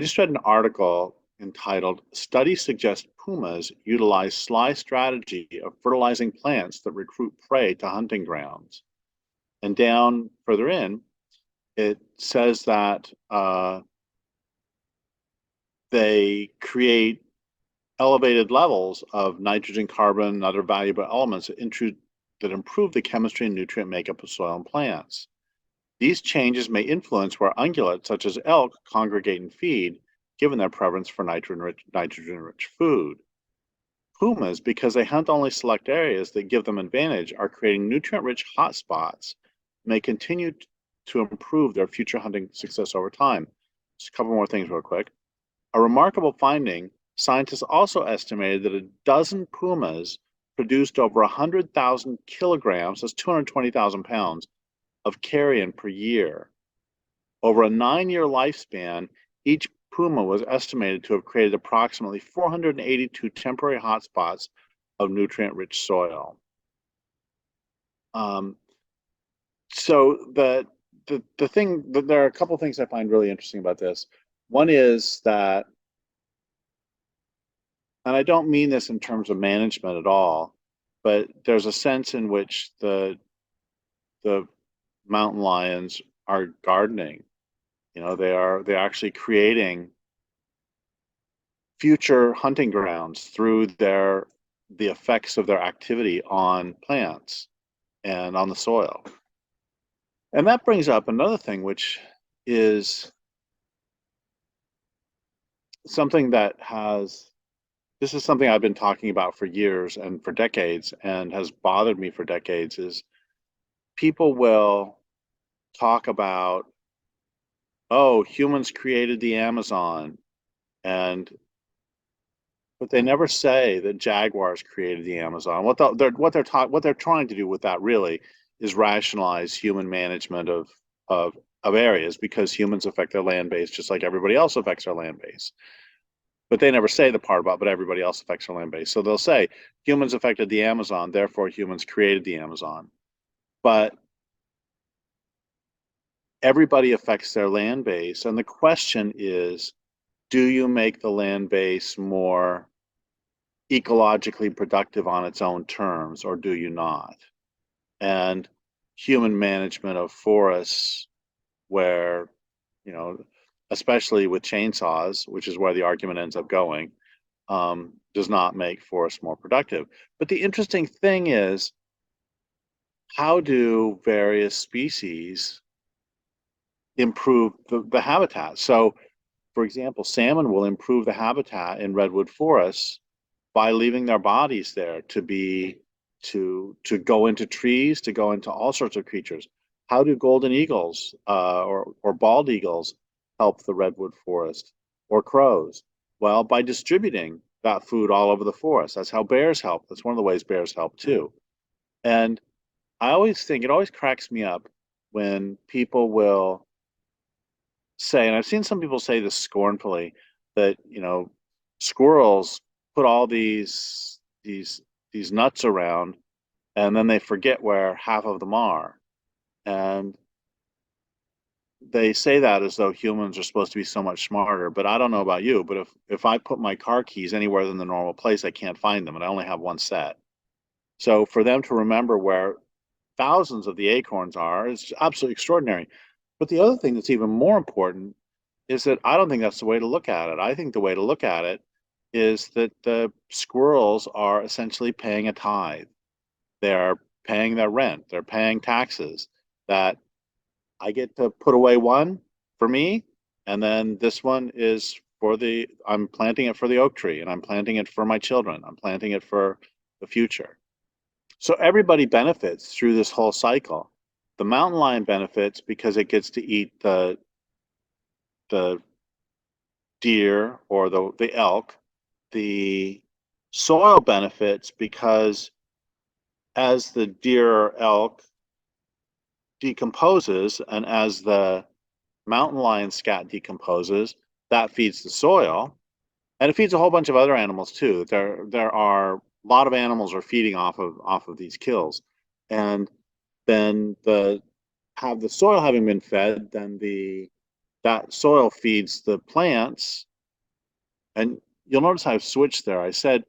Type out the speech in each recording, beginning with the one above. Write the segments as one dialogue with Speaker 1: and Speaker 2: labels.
Speaker 1: just read an article entitled Studies Suggest Pumas Utilize Sly Strategy of Fertilizing Plants that Recruit Prey to Hunting Grounds. And down further in, it says that they create elevated levels of nitrogen, carbon, and other valuable elements that improve the chemistry and nutrient makeup of soil and plants. These changes may influence where ungulates, such as elk, congregate and feed, given their preference for nitrogen-rich food. Pumas, because they hunt only select areas that give them advantage, are creating nutrient-rich hotspots, may continue to improve their future hunting success over time. Just a couple more things real quick. A remarkable finding, scientists also estimated that a dozen pumas produced over 100,000 kilograms, that's 220,000 pounds, of carrion per year. Over a 9-year lifespan, each puma was estimated to have created approximately 482 temporary hotspots of nutrient-rich soil. So the thing, there are a couple things I find really interesting about this. One is that, and I don't mean this in terms of management at all, but there's a sense in which the mountain lions are gardening. They're actually creating future hunting grounds through the effects of their activity on plants and on the soil. And that brings up another thing, which is something this is something I've been talking about for years and for decades and has bothered me for decades, is people will talk about, oh, humans created the Amazon, but they never say that jaguars created the Amazon. What they're trying to do with that really is rationalize human management of areas, because humans affect their land base just like everybody else affects their land base. But they never say the part about, but everybody else affects their land base. So they'll say humans affected the Amazon, therefore humans created the Amazon. But everybody affects their land base. And the question is, do you make the land base more ecologically productive on its own terms, or do you not? And human management of forests, where, especially with chainsaws, which is where the argument ends up going, does not make forests more productive. But the interesting thing is, how do various species improve the habitat? So, for example, salmon will improve the habitat in redwood forests by leaving their bodies there to go into trees, to go into all sorts of creatures. How do golden eagles or bald eagles help the redwood forest, or crows? Well, by distributing that food all over the forest. That's how bears help. That's one of the ways bears help too. And I always think, it always cracks me up when people will say, and I've seen some people say this scornfully, that squirrels put all these nuts around, and then they forget where half of them are. And they say that as though humans are supposed to be so much smarter. But I don't know about you, but if I put my car keys anywhere in the normal place, I can't find them, and I only have one set. So for them to remember where thousands of the acorns are is absolutely extraordinary. But the other thing that's even more important is that I don't think that's the way to look at it. I think the way to look at it is that the squirrels are essentially paying a tithe. They're paying their rent. They're paying taxes. That I get to put away one for me, and then this one is I'm planting it for the oak tree, and I'm planting it for my children. I'm planting it for the future. So everybody benefits through this whole cycle. The mountain lion benefits because it gets to eat the deer or the elk. The soil benefits because as the deer or elk decomposes, and as the mountain lion scat decomposes, that feeds the soil, and it feeds a whole bunch of other animals too. There are a lot of animals are feeding off of these kills, and then the soil having been fed, then the that soil feeds the plants. And you'll notice I've switched there. I said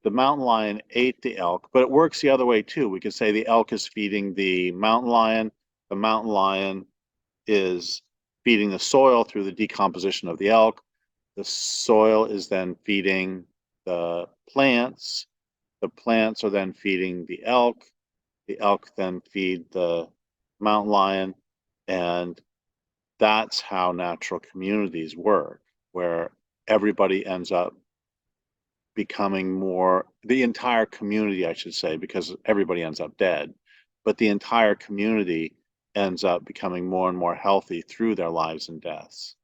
Speaker 1: the mountain lion ate the elk, but it works the other way too. We could say the elk is feeding the mountain lion is feeding the soil through the decomposition of the elk. The soil is then feeding the plants. The plants are then feeding the elk. The elk then feed the mountain lion. And that's how natural communities work, where everybody ends up becoming more, the entire community, I should say, because everybody ends up dead, but the entire community ends up becoming more and more healthy through their lives and deaths.